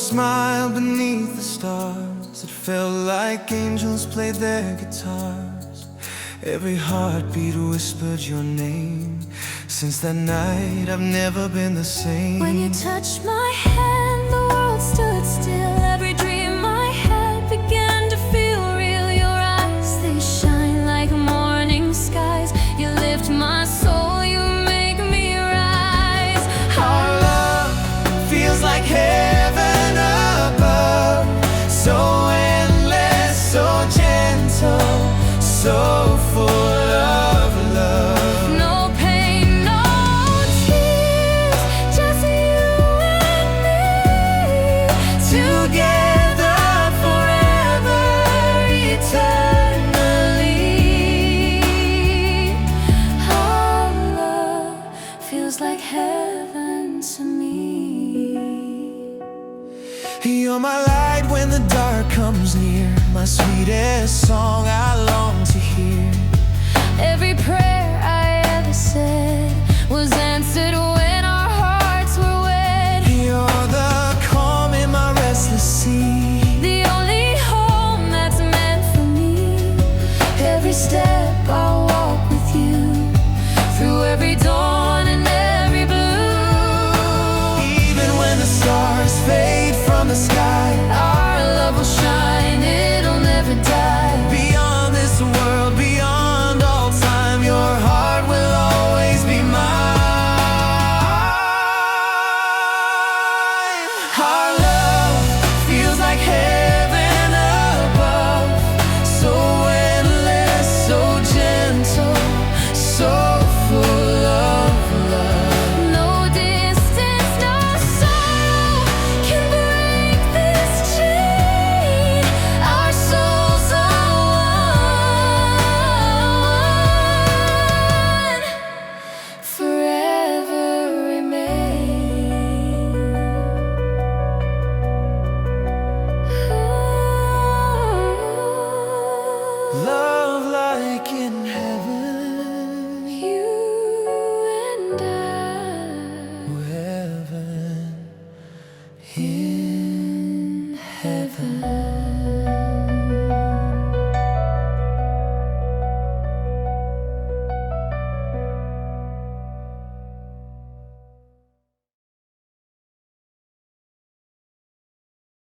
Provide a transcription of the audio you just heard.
smile beneath the stars, it felt like angels played their guitars. Every heartbeat whispered your name. Since that night I've never been the same. When you touched my hand, the world stood still. Every dream I had began to feel real. Your eyes, they shine like morning skies. You lift my soul, you make me rise. Our love feels like heaven above, so endless, so gentle, so full of love. No pain, no tears, just you and me, together forever, eternally. Our love feels like heaven to me. You're my light when the dark comes near, my sweetest song I long to hear. Every prayer I ever said was answered when our hearts were wed. You're the calm in my restless sea, The only home that's meant for me. Every step I'll walk with you, through every dawn and every blue. even when the stars fade from the sky. Our love will shine, it'll never die. Beyond this world, beyond all time, your heart will always be mine. Our love feels like heaven above, so endless, so gentle, so full of love. No distance, no sorrow can break this chain. Our souls are one, forever remain. Love like in heaven, You and heaven, in heaven.